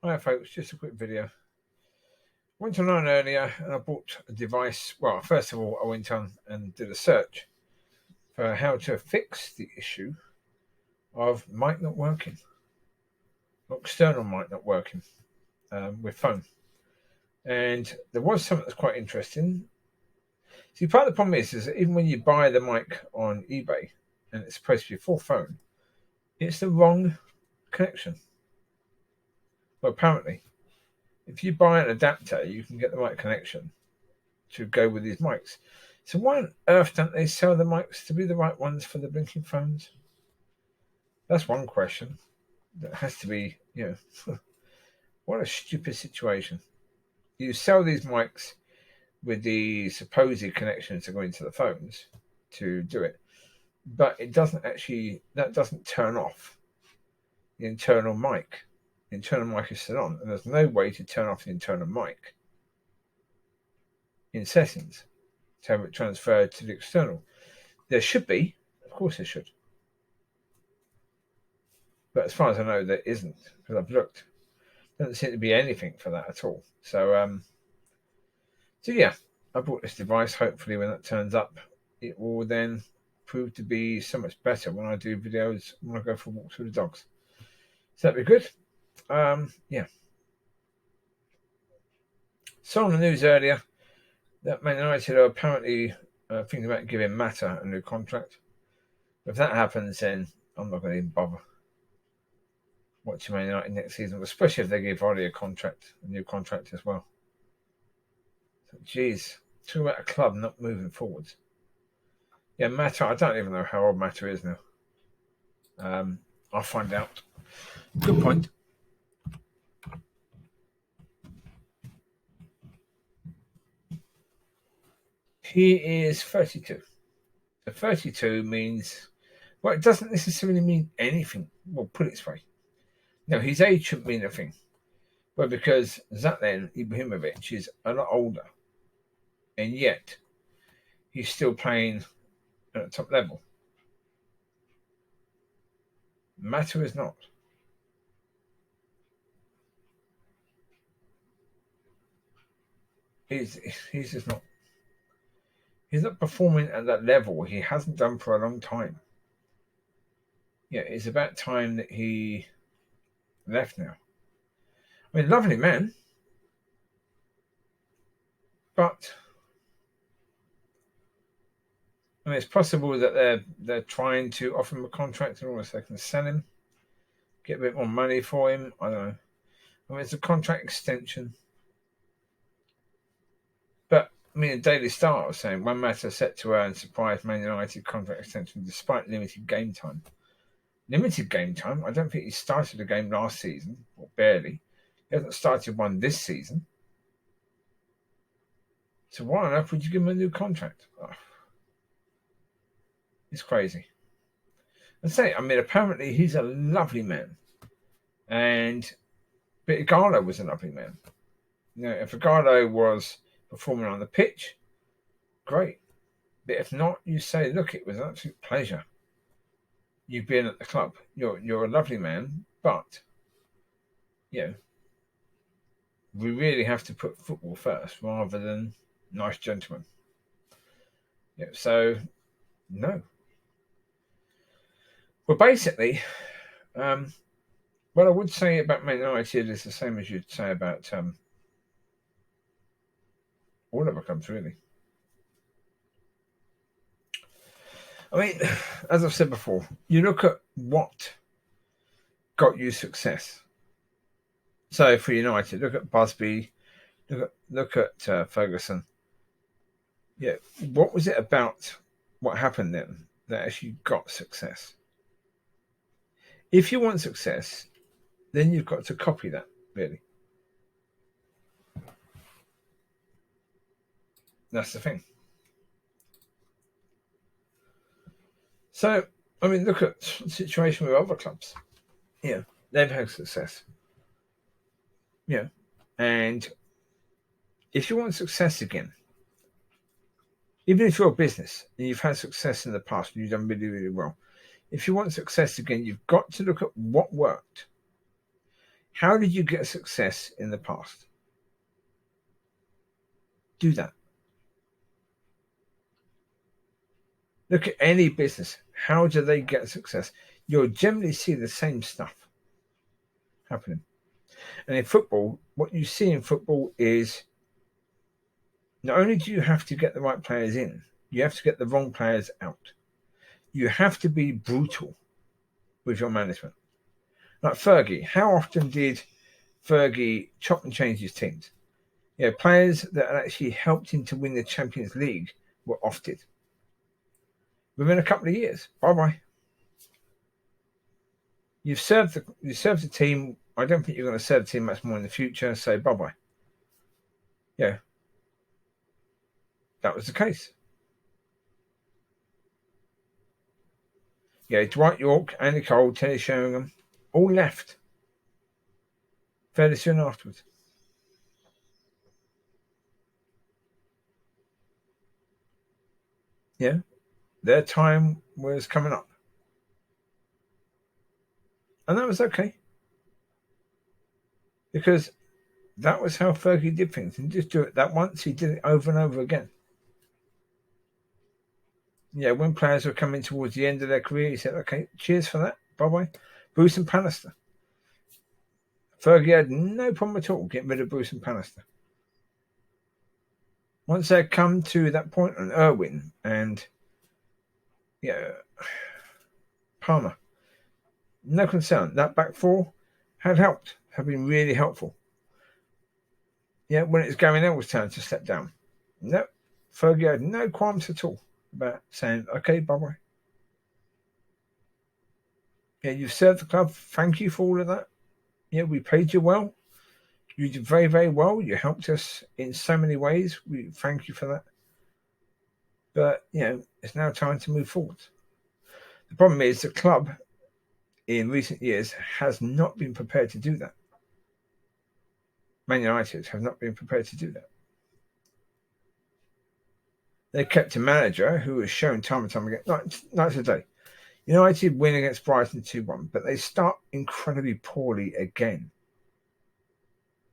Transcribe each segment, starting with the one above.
Hi folks, just a quick video. Went online earlier and I bought a device. Well, first of all, I went on and did a search for how to fix the issue of mic not working, or external mic not working with phone. And there was something that's quite interesting. See, part of the problem is that even when you buy the mic on eBay and it's supposed to be for phone, it's the wrong connection. Well, apparently, if you buy an adapter, you can get the right connection to go with these mics. So why on earth don't they sell the mics to be the right ones for the blinking phones? That's one question that has to be, what a stupid situation. You sell these mics with the supposed connections to go into the phones to do it, but it doesn't actually, that doesn't turn off the internal mic. The internal mic is still on, and there's no way to turn off the internal mic in settings to have it transferred to the external. There should be, of course there should. But as far as I know, there isn't, because I've looked. There doesn't seem to be anything for that at all. So yeah, I bought this device. Hopefully when that turns up, it will then prove to be so much better when I do videos, when I go for walks with the dogs. So that'd be good. Yeah. Saw on the news earlier that Man United are apparently thinking about giving Mata a new contract. If that happens, then I'm not going to even bother watching Man United next season, especially if they give Ollie a new contract as well. So, geez, talk about a club not moving forwards. Yeah, Mata, I don't even know how old Mata is now. I'll find out. Good point. He is 32. So 32 means, well, it doesn't necessarily mean anything. Well, put it this way. No, his age shouldn't mean a thing. But because Zlatan Ibrahimovic is a lot older, and yet he's still playing at a top level. Mata is not. He's just not. He's not performing at that level. He hasn't done for a long time. Yeah, it's about time that he left now. I mean, lovely man, but I mean, it's possible that they're trying to offer him a contract in order so they can sell him, get a bit more money for him. I don't know. I mean, it's a contract extension. But I mean, the Daily Star was saying one matter set to earn surprise Man United contract extension despite limited game time. Limited game time? I don't think he started a game last season, or barely. He hasn't started one this season. So why on earth would you give him a new contract? Oh, it's crazy. I mean, apparently he's a lovely man. And Igalo was a lovely man. If Igalo was performing on the pitch, great. But if not, you say, look, it was an absolute pleasure. You've been at the club. You're a lovely man, but we really have to put football first rather than nice gentlemen. So no. Well, basically, what I would say about Man United is the same as you'd say about all of our clubs, really. I mean, as I've said before, you look at what got you success. So for United, look at Busby, look at Ferguson. Yeah, what was it about what happened then that actually got success? If you want success, then you've got to copy that, really. That's the thing. So, I mean, look at the situation with other clubs. Yeah, they've had success. Yeah, and if you want success again, even if you're a business and you've had success in the past and you've done really, really well, if you want success again, you've got to look at what worked. How did you get success in the past? Do that. Look at any business. How do they get success? You'll generally see the same stuff happening. And in football, what you see in football is not only do you have to get the right players in, you have to get the wrong players out. You have to be brutal with your management. Like Fergie, how often did Fergie chop and change his teams? Players that actually helped him to win the Champions League were offed. Within a couple of years, bye-bye. You've served the team. I don't think you're going to serve the team much more in the future, so bye-bye. Yeah. That was the case. Dwight York, Andy Cole, Teddy Sheringham, all left fairly soon afterwards. Yeah. Their time was coming up. And that was okay. Because that was how Fergie did things. And just do it that once, he did it over and over again. When players were coming towards the end of their career, he said, okay, cheers for that. Bye-bye. Bruce and Pallister. Fergie had no problem at all getting rid of Bruce and Pallister. Once they come to that point on Irwin and Palmer, no concern. That back four had helped, have been really helpful. When it's Gary Neville's turn to step down. No, Fergie had no qualms at all about saying, okay, bye-bye. You've served the club. Thank you for all of that. We paid you well. You did very, very well. You helped us in so many ways. We thank you for that. But, it's now time to move forward. The problem is the club in recent years has not been prepared to do that. Man United have not been prepared to do that. They kept a manager who has shown time and time again, not today. United win against Brighton 2-1, but they start incredibly poorly again.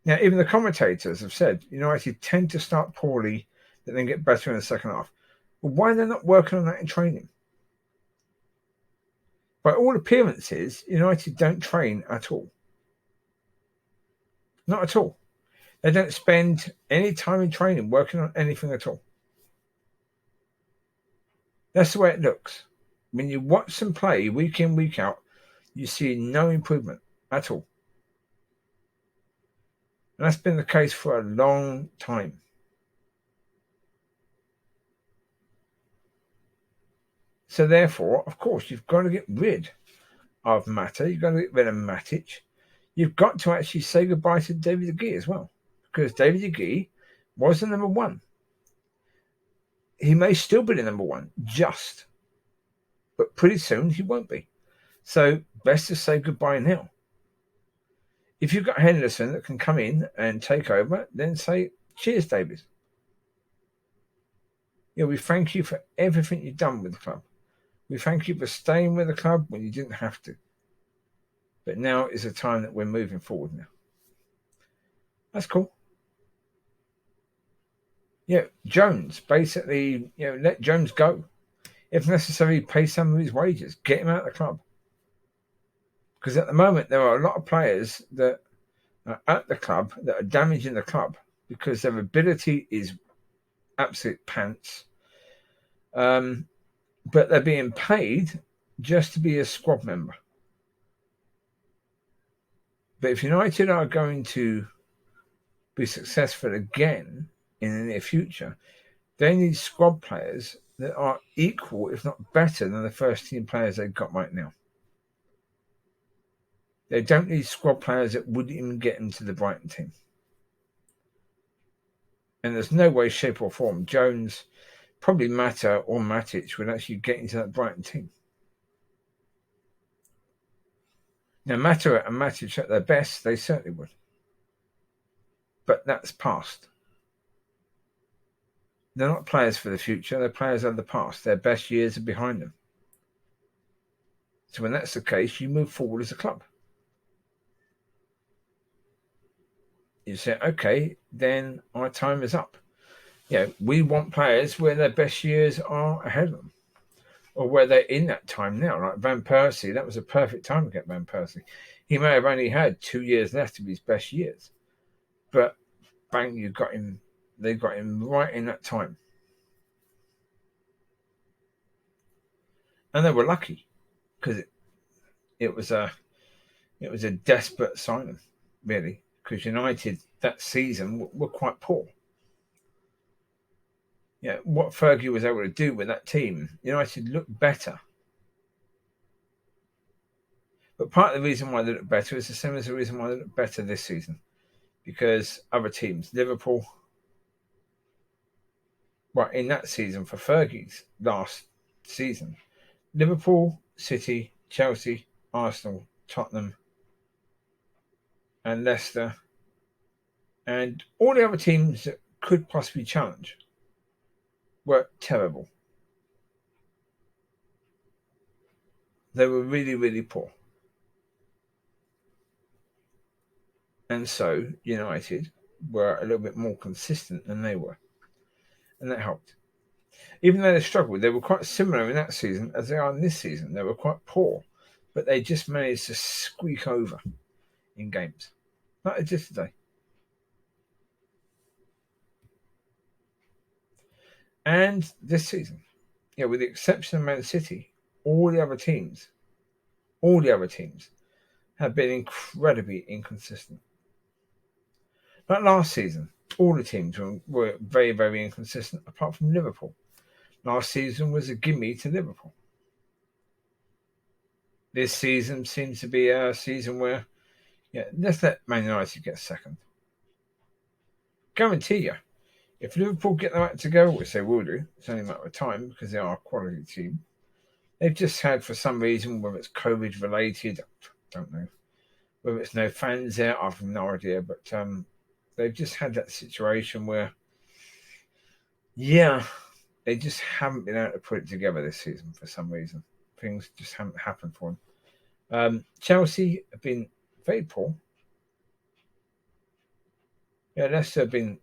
Now, even the commentators have said United tend to start poorly, but then get better in the second half. Well, why are they not working on that in training? By all appearances, United don't train at all. Not at all. They don't spend any time in training working on anything at all. That's the way it looks. When you watch them play week in, week out, you see no improvement at all. And that's been the case for a long time. So therefore, of course, you've got to get rid of Mata. You've got to get rid of Matic. You've got to actually say goodbye to David De Gea as well. Because David De Gea was the number one. He may still be the number one, but pretty soon he won't be. So best to say goodbye now. If you've got Henderson that can come in and take over, then say, cheers, David. We thank you for everything you've done with the club. We thank you for staying with the club when you didn't have to. But now is the time that we're moving forward now. That's cool. Jones, basically, let Jones go. If necessary, pay some of his wages. Get him out of the club. Because at the moment, there are a lot of players that are at the club that are damaging the club because their ability is absolute pants. But they're being paid just to be a squad member. But if United are going to be successful again in the near future, they need squad players that are equal, if not better, than the first team players they've got right now. They don't need squad players that wouldn't even get into the Brighton team. And there's no way, shape or form Jones, probably Mata or Matic, would actually get into that Brighton team. Now, Mata and Matic at their best, they certainly would. But that's past. They're not players for the future. They're players of the past. Their best years are behind them. So when that's the case, you move forward as a club. you say, okay, then our time is up. We want players where their best years are ahead of them, or where they're in that time now. Like Van Persie, that was a perfect time to get Van Persie. He may have only had 2 years left of his best years, but bang, you got him. They got him right in that time, and they were lucky because it was a desperate signing, really, because United that season were quite poor. What Fergie was able to do with that team, United looked better. But part of the reason why they look better is the same as the reason why they look better this season. Because other teams, Liverpool, in that season for Fergie's last season, Liverpool, City, Chelsea, Arsenal, Tottenham, and Leicester, and all the other teams that could possibly challenge were terrible. They were really, really poor. And so United were a little bit more consistent than they were. And that helped. Even though they struggled, they were quite similar in that season as they are in this season. They were quite poor, but they just managed to squeak over in games. Like they did today. And this season, with the exception of Man City, all the other teams have been incredibly inconsistent. Like last season, all the teams were very, very inconsistent, apart from Liverpool. Last season was a gimme to Liverpool. This season seems to be a season where, let's let Man United get second. Guarantee you, if Liverpool get their act together, which they will do, it's only a matter of time because they are a quality team. They've just had, for some reason, whether it's COVID related, I don't know. Whether it's no fans there, I've no idea. But they've just had that situation where, they just haven't been able to put it together this season for some reason. Things just haven't happened for them. Chelsea have been very poor. Leicester have been.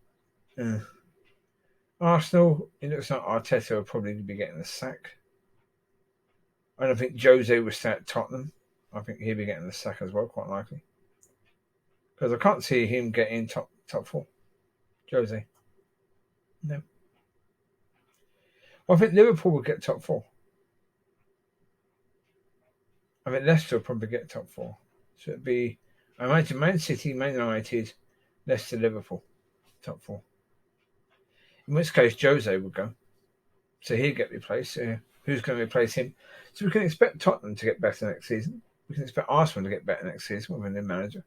Arsenal, it looks like Arteta will probably be getting the sack. I don't think Jose will stay at Tottenham. I think he'll be getting the sack as well, quite likely. Because I can't see him getting top 4. Jose. No. Well, I think Liverpool will get top 4. I think Leicester will probably get top 4. So it'd be, I imagine, Man City, Man United, Leicester, Liverpool, top 4. In which case, Jose would go. So he'll get replaced. Who's going to replace him? So we can expect Tottenham to get better next season. We can expect Arsenal to get better next season with a new manager.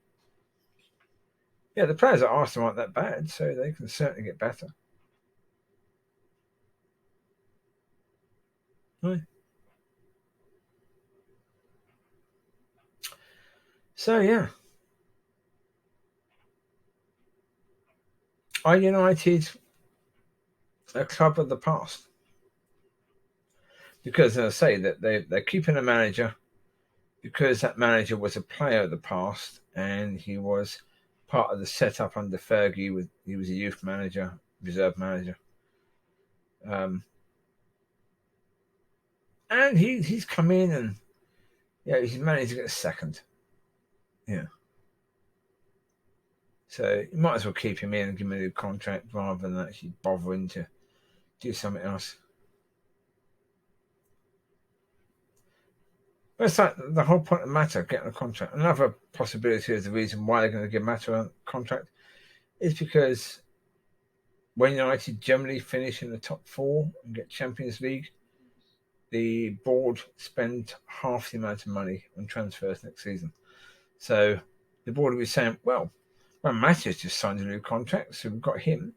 The players at Arsenal aren't that bad, so they can certainly get better. Right. So, are United a club of the past? Because, as I say, that they're keeping a manager because that manager was a player of the past and he was part of the setup under Fergie. He was a youth manager, reserve manager. And he's come in and he's managed to get second. So you might as well keep him in and give him a new contract rather than actually bothering to do something else. But it's like the whole point of Mata getting a contract. Another possibility is the reason why they're going to give Mata a contract is because when United generally finish in the top 4 and get Champions League, the board spend half the amount of money on transfers next season. So the board will be saying, well, Mata's just signed a new contract, so we've got him.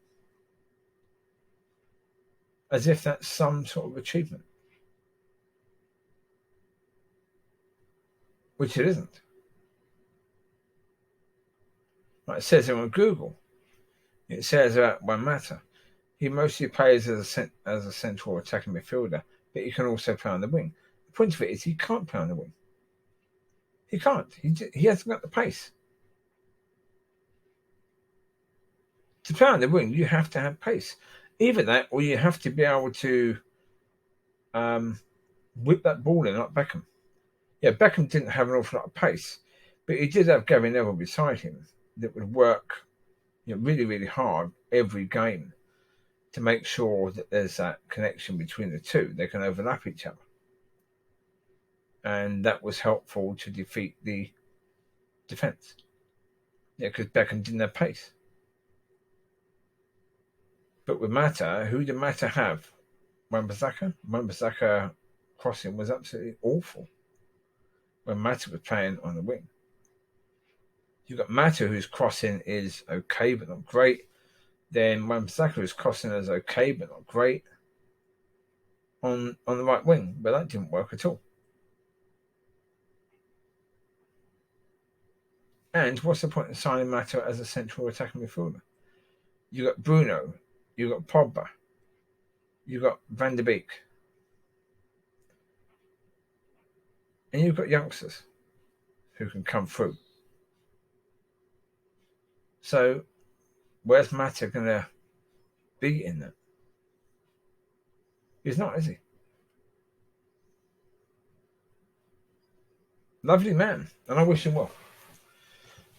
As if that's some sort of achievement. Which it isn't. Like it says on Google, it says about Mata, he mostly plays as a central attacking midfielder, but he can also play on the wing. The point of it is he can't play on the wing. He can't. He hasn't got the pace. To play on the wing, you have to have pace. Either that, or you have to be able to whip that ball in like Beckham. Yeah, Beckham didn't have an awful lot of pace, but he did have Gary Neville beside him that would work really, really hard every game to make sure that there's that connection between the two. They can overlap each other. And that was helpful to defeat the defence. Yeah, because Beckham didn't have pace. But with Mata, who did Mata have? Wan-Bissaka? Wan-Bissaka crossing was absolutely awful when Mata was playing on the wing. You've got Mata, whose crossing is okay but not great. Then Wan-Bissaka, whose crossing is okay but not great on the right wing. But that didn't work at all. And what's the point in signing Mata as a central attacking midfielder? You've got Bruno, you've got Pogba, you've got Van der Beek, and you've got youngsters who can come through. So where's Mata going to be in that? He's not, is he? Lovely man, and I wish him well.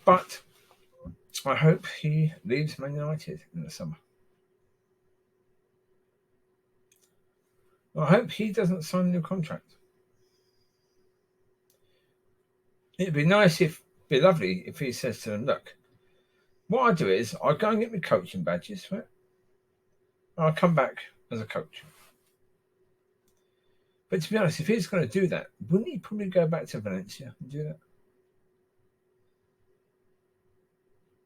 But I hope he leaves Man United in the summer. I hope he doesn't sign a new contract. It'd be lovely if he says to them, look, what I do is I go and get my coaching badges, right? And I'll come back as a coach. But to be honest, if he's going to do that, wouldn't he probably go back to Valencia and do that?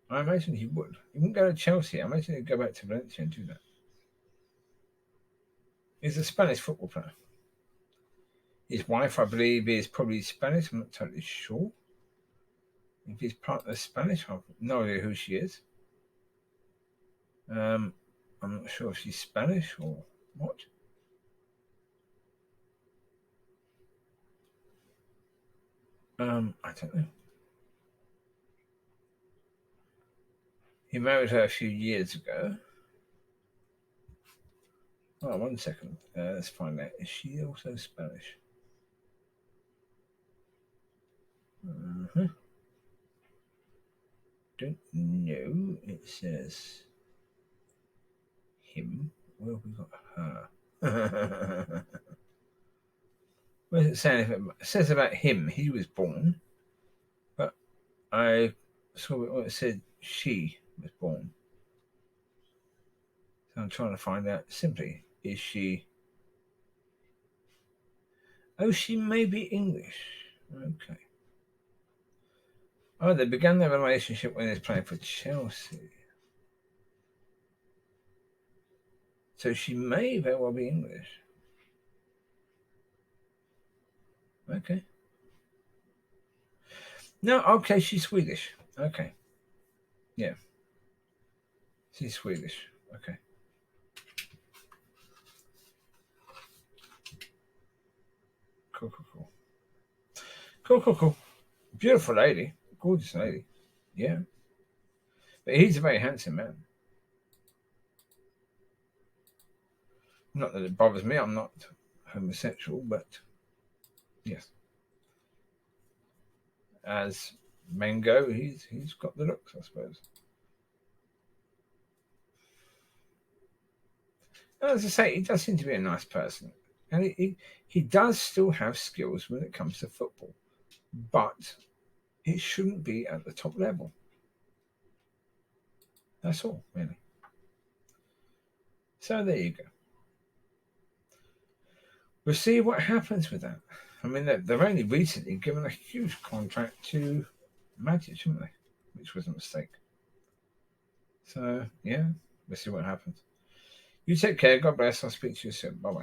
I imagine he would. He wouldn't go to Chelsea. I imagine he'd go back to Valencia and do that. He's a Spanish football player. His wife, I believe, is probably Spanish. I'm not totally sure. If he's part of the Spanish, I've no idea who she is. I'm not sure if she's Spanish or what. I don't know. He married her a few years ago. Oh, 1 second. Let's find out. Is she also Spanish? Don't know. It says him. Where have we got her? What does it say? It says about him. He was born, but I saw it said she was born. So I'm trying to find out simply, is she... Oh, she may be English. Okay. Oh, they began their relationship when they was playing for Chelsea. So she may very well be English. Okay. No, okay, she's Swedish. Okay. Yeah. She's Swedish. Okay. Cool. Beautiful lady. Gorgeous lady. Yeah. But he's a very handsome man. Not that it bothers me. I'm not homosexual, but yes. As men go, he's got the looks, I suppose. As I say, he does seem to be a nice person. And he does still have skills when it comes to football. But it shouldn't be at the top level. That's all, really. So there you go. We'll see what happens with that. I mean, they've only recently given a huge contract to Magic, haven't they? Which was a mistake. So, yeah, we'll see what happens. You take care. God bless. I'll speak to you soon. Bye-bye.